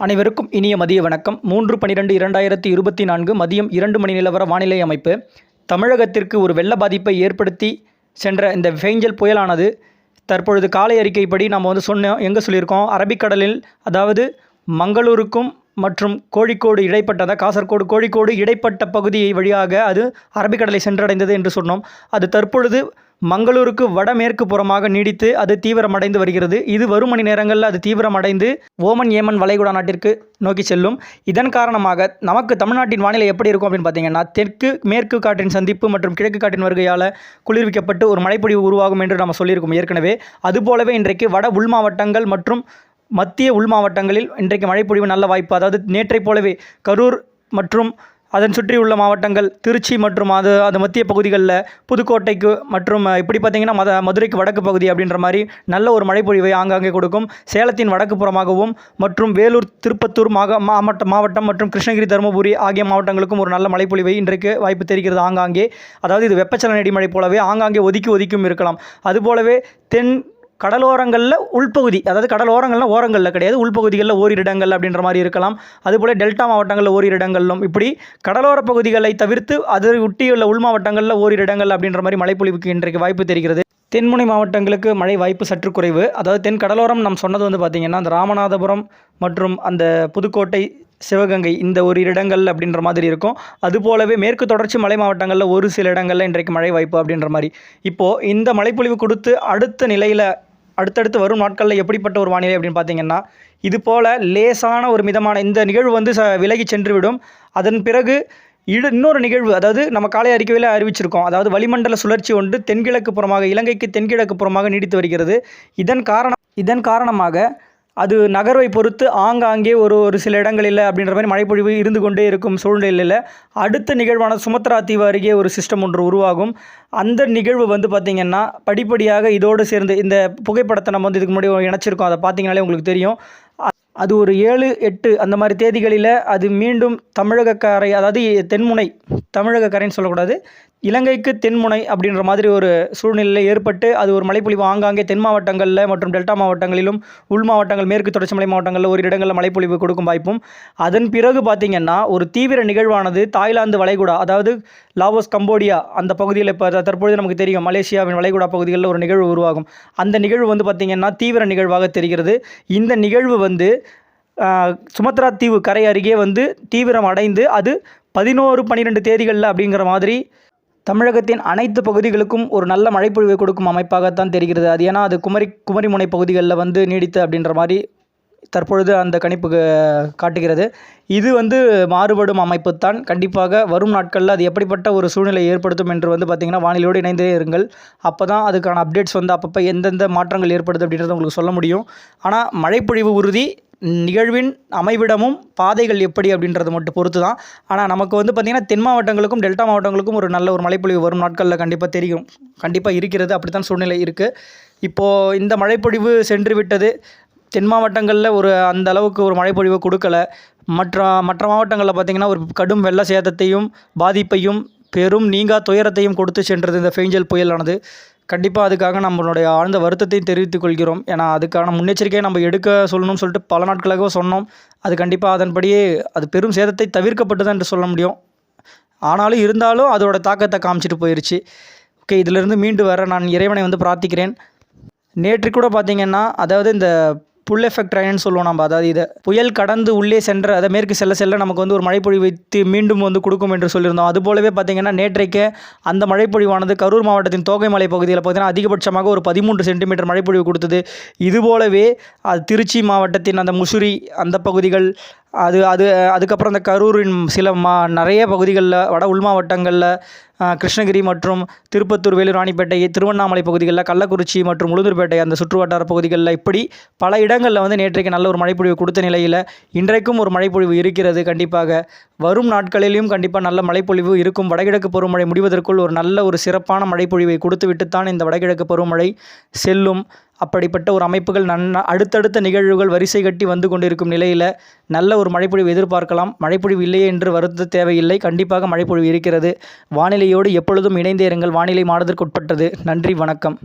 அனைவருக்கும் இனிய மதிய வணக்கம். 3/12/2024 மதியம் 2 மணி நிலவர வானிலை அமைப்பு. தமிழகத்திற்கு ஒரு வெள்ள பாதிப்பை ஏற்படுத்தி சென்ற இந்த ஃபேஞ்சல் புயலானது தற்பொழுது காலை அறிக்கைப்படி நம்ம சொன்னோம். எங்கே சொல்லியிருக்கோம்? அரபிக்கடலில், அதாவது மங்களூருக்கும் மற்றும் கோழிக்கோடு இடைப்பட்ட, காசர்கோடு கோழிக்கோடு இடைப்பட்ட பகுதியை வழியாக அது அரபிக்கடலை சென்றடைந்தது என்று சொன்னோம். அது தற்பொழுது மங்களூருக்கு வடமேற்கு புறமாக நீடித்து அது தீவிரமடைந்து வருகிறது. இது வரும் மணி நேரங்களில் அது தீவிரமடைந்து ஓமன் ஏமன் வளைகுடா நாட்டிற்கு நோக்கி செல்லும். இதன் காரணமாக நமக்கு தமிழ்நாட்டின் வானிலை எப்படி இருக்கும் அப்படின்னு பார்த்தீங்கன்னா, தெற்கு மேற்கு காற்றின் சந்திப்பு மற்றும் கிழக்கு காற்றின் வருகையால் குளிர்விக்கப்பட்டு ஒரு மழைப்பொழிவு உருவாகும் என்று நம்ம சொல்லியிருக்கோம் ஏற்கனவே. அதுபோலவே இன்றைக்கு வட உள் மாவட்டங்கள் மற்றும் மத்திய உள் மாவட்டங்களில் இன்றைக்கு மழைப்பொழிவு நல்ல வாய்ப்பு. அதாவது நேற்றைப் போலவே கரூர் மற்றும் அதன் சுற்றியுள்ள மாவட்டங்கள், திருச்சி மற்றும் அது மத்திய பகுதிகளில் புதுக்கோட்டைக்கு மற்றும் இப்படி பார்த்திங்கன்னா மதுரைக்கு வடக்கு பகுதி அப்படின்ற மாதிரி நல்ல ஒரு மழைப்பொழிவை ஆங்காங்கே கொடுக்கும். சேலத்தின் வடக்கு புறமாகவும் மற்றும் வேலூர், திருப்பத்தூர் மாவட்டம் மற்றும் கிருஷ்ணகிரி, தருமபுரி ஆகிய மாவட்டங்களுக்கும் ஒரு நல்ல மழைப்பொழிவை இன்றைக்கு வாய்ப்பு தெரிகிறது ஆங்காங்கே. அதாவது இது வெப்பச்சலன இடிமழை போலவே ஆங்காங்கே ஒதுக்கியும் இருக்கலாம். அதுபோலவே தென் கடலோரங்களில் உள்பகுதி, அதாவது கடலோரங்கள்லாம் ஓரங்களில் கிடையாது, உள்பகுதிகளில் ஓரிரு இடங்கள் அப்படின்ற மாதிரி இருக்கலாம். அதுபோல் டெல்டா மாவட்டங்களில் ஓரிரு இடங்களிலும், இப்படி கடலோர பகுதிகளை தவிர்த்து அதை ஒட்டியுள்ள உள் மாவட்டங்களில் ஓரிரு இடங்கள் அப்படின்ற மாதிரி மழைப்பொழிவுக்கு இன்றைக்கு வாய்ப்பு தெரிகிறது. தென்முனை மாவட்டங்களுக்கு மழை வாய்ப்பு சற்று குறைவு. அதாவது தென் கடலோரம் நாம் சொன்னது பார்த்திங்கன்னா அந்த ராமநாதபுரம் மற்றும் அந்த புதுக்கோட்டை, சிவகங்கை இந்த ஒரு இடங்கள் அப்படின்ற மாதிரி இருக்கும். அதுபோலவே மேற்கு தொடர்ச்சி மலை மாவட்டங்களில் ஒரு சில இடங்களில் இன்றைக்கு மழை வாய்ப்பு அப்படின்ற மாதிரி. இப்போது இந்த மழைப்பொழிவு கொடுத்து அடுத்த நிலையில் அடுத்தடுத்து வரும் நாட்களில் எப்படிப்பட்ட ஒரு வானிலை அப்படின்னு பார்த்திங்கன்னா, இது போல் லேசான ஒரு மிதமான இந்த நிகழ்வு விலகி சென்றுவிடும். அதன் பிறகு இன்னொரு நிகழ்வு, அதாவது நம்ம காலை அறிக்கையில் அறிவிச்சிருக்கோம். அதாவது வளிமண்டல சுழற்சி ஒன்று தென்கிழக்கு புறமாக, இலங்கைக்கு தென்கிழக்கு புறமாக நீடித்து வருகிறது. இதன் காரணமாக அது நகர்வை பொறுத்து ஆங்காங்கே ஒரு சில இடங்களில் அப்படின்ற மாதிரி மழைப்பொழிவு இருந்து கொண்டே இருக்கும் சூழ்நிலையில் அடுத்த நிகழ்வான சுமத்ரா தீவு அருகே ஒரு சிஸ்டம் ஒன்று உருவாகும். அந்த நிகழ்வு பார்த்திங்கன்னா படிப்படியாக இதோடு சேர்ந்து இந்த புகைப்படத்தை நம்ம இதுக்கு முன்னாடி இணைச்சிருக்கோம். அதை பார்த்திங்கனாலே உங்களுக்கு தெரியும். அது ஒரு 7, 8 அந்த மாதிரி தேதிகளில் அது மீண்டும் தமிழக கரை, அதாவது தென்முனை, தமிழக கரைன்னு சொல்லக்கூடாது, இலங்கைக்கு தென்முனை அப்படின்ற மாதிரி ஒரு சூழ்நிலையில் ஏற்பட்டு அது ஒரு மழைப்பொழிவு ஆங்காங்கே தென் மாவட்டங்களில் மற்றும் டெல்டா மாவட்டங்களிலும் உள் மாவட்டங்கள், மேற்கு தொடர்ச்சி மலை மாவட்டங்களில் ஒரு இடங்களில் மழைப்பொழிவு கொடுக்கும் வாய்ப்பும். அதன் பிறகு பார்த்திங்கன்னா ஒரு தீவிர நிகழ்வானது தாய்லாந்து வளைகுடா, அதாவது லாவோஸ், கம்போடியா அந்த பகுதியில் இப்போ தற்பொழுது நமக்கு தெரியும் மலேசியாவின் வளைகுடா பகுதிகளில் ஒரு நிகழ்வு உருவாகும். அந்த நிகழ்வு பார்த்திங்கன்னா தீவிர நிகழ்வாக தெரிகிறது. இந்த நிகழ்வு சுமத்ரா தீவு கரை அருகே தீவிரம் அடைந்து அது 11, 12 தேதிகளில் அப்படிங்கிற மாதிரி தமிழகத்தின் அனைத்து பகுதிகளுக்கும் ஒரு நல்ல மழைப்பொழிவை கொடுக்கும் அமைப்பாகத்தான் தெரிகிறது. அது ஏன்னா அது குமரிமுனை பகுதிகளில் நீடித்து அப்படின்ற மாதிரி தற்பொழுது அந்த கணிப்பு காட்டுகிறது. இது மாறுபடும் அமைப்பு தான். கண்டிப்பாக வரும் நாட்களில் அது எப்படிப்பட்ட ஒரு சூழ்நிலை ஏற்படுத்தும் என்று பார்த்திங்கன்னா வானிலையோடு இணைந்தே இருங்கள். அப்போ தான் அதுக்கான அப்டேட்ஸ் அப்பப்போ எந்தெந்த மாற்றங்கள் ஏற்படுது அப்படின்றத உங்களுக்கு சொல்ல முடியும். ஆனால் மழைப்பொழிவு உறுதி, நிகழ்வின் அமைவிடமும் பாதைகள் எப்படி அப்படின்றத மட்டும் பொறுத்து தான். ஆனால் நமக்கு பார்த்திங்கன்னா தென் மாவட்டங்களுக்கும் டெல்டா மாவட்டங்களுக்கும் ஒரு நல்ல ஒரு மழைப்பொழிவு வரும் நாட்களில் கண்டிப்பாக இருக்கிறது. அப்படித்தான் சூழ்நிலை இருக்குது. இப்போது இந்த மழைப்பொழிவு சென்று விட்டது. தென் மாவட்டங்களில் அந்த அளவுக்கு ஒரு மழைப்பொழிவு கொடுக்கலை. மற்ற மாவட்டங்களில் பார்த்திங்கன்னா ஒரு கடும் வெள்ள சேதத்தையும் பாதிப்பையும் பெரும் நீங்கா துயரத்தையும் கொடுத்து சென்றது இந்த ஃபேஞ்சல் புயலானது. கண்டிப்பாக அதுக்காக நம்மளுடைய ஆழ்ந்த வருத்தத்தையும் தெரிவித்துக் கொள்கிறோம். ஏன்னா அதுக்கான முன்னெச்சரிக்கையை நம்ம எடுக்க சொல்லணும்னு சொல்லிட்டு பல நாட்களாக சொன்னோம். அது கண்டிப்பாக அதன்படியே அது பெரும் சேதத்தை தவிர்க்கப்பட்டு தான் என்று சொல்ல முடியும். இருந்தாலும் அதோட தாக்கத்தை காமிச்சிட்டு போயிடுச்சு. ஓகே, இதிலிருந்து மீண்டு வர நான் இறைவனை பிரார்த்திக்கிறேன். நேற்று கூட பார்த்திங்கன்னா, அதாவது இந்த புல் எஃபெக்ட் ரெயின்னு சொல்லுவோம் நம்ம, அதாவது இதை புயல் கடந்து உள்ளே சென்ற அதை மேற்கு செல்ல நமக்கு ஒரு மழைப்பொழிவு வைத்து மீண்டும் கொடுக்கும் என்று சொல்லியிருந்தோம். அதுபோலவே பார்த்திங்கன்னா நேற்றைக்கு அந்த மழைப்பொழிவானது கரூர் மாவட்டத்தின் தோகைமலை பகுதியில் பார்த்திங்கன்னா அதிகபட்சமாக ஒரு 13 சென்டிமீட்டர் மழைப்பொழிவு கொடுத்தது. இதுபோலவே அது திருச்சி மாவட்டத்தின் அந்த முசிறி அந்த பகுதிகள், அதுக்கப்புறம் அந்த கரூரின் நிறைய பகுதிகளில், வட உள் மாவட்டங்களில், கிருஷ்ணகிரி மற்றும் திருப்பத்தூர், வேலூர், ராணிப்பேட்டை, திருவண்ணாமலை பகுதிகளில், கள்ளக்குறிச்சி மற்றும் உளுந்தூர்பேட்டை அந்த சுற்று வட்டார பகுதிகளில், இப்படி பல இடங்களில் நேற்றைக்கு நல்ல ஒரு மழைப்பொழிவு கொடுத்த நிலையில் இன்றைக்கும் ஒரு மழைப்பொழிவு இருக்கிறது. கண்டிப்பாக வரும் நாட்களிலும் கண்டிப்பாக நல்ல மழைப்பொழிவு இருக்கும். வடகிழக்கு பருவமழை முடிவதற்குள் ஒரு நல்ல ஒரு சிறப்பான மழைப்பொழிவை கொடுத்துவிட்டுத்தான் இந்த வடகிழக்கு பருவமழை செல்லும். அப்படிப்பட்ட ஒரு அமைப்புகள் அடுத்தடுத்த நிகழ்வுகள் வரிசை கட்டி கொண்டிருக்கும் நிலையில் நல்ல ஒரு மழைப்பொழிவு எதிர்பார்க்கலாம். மழைப்பொழிவு இல்லையே என்று வருத்த தேவையில்லை. கண்டிப்பாக மழைப்பொழிவு இருக்கிறது. வானிலையோடு எப்பொழுதும் இணைந்தே இருங்கள். வானிலை மாறுதலுக்குட்பட்டது. நன்றி, வணக்கம்.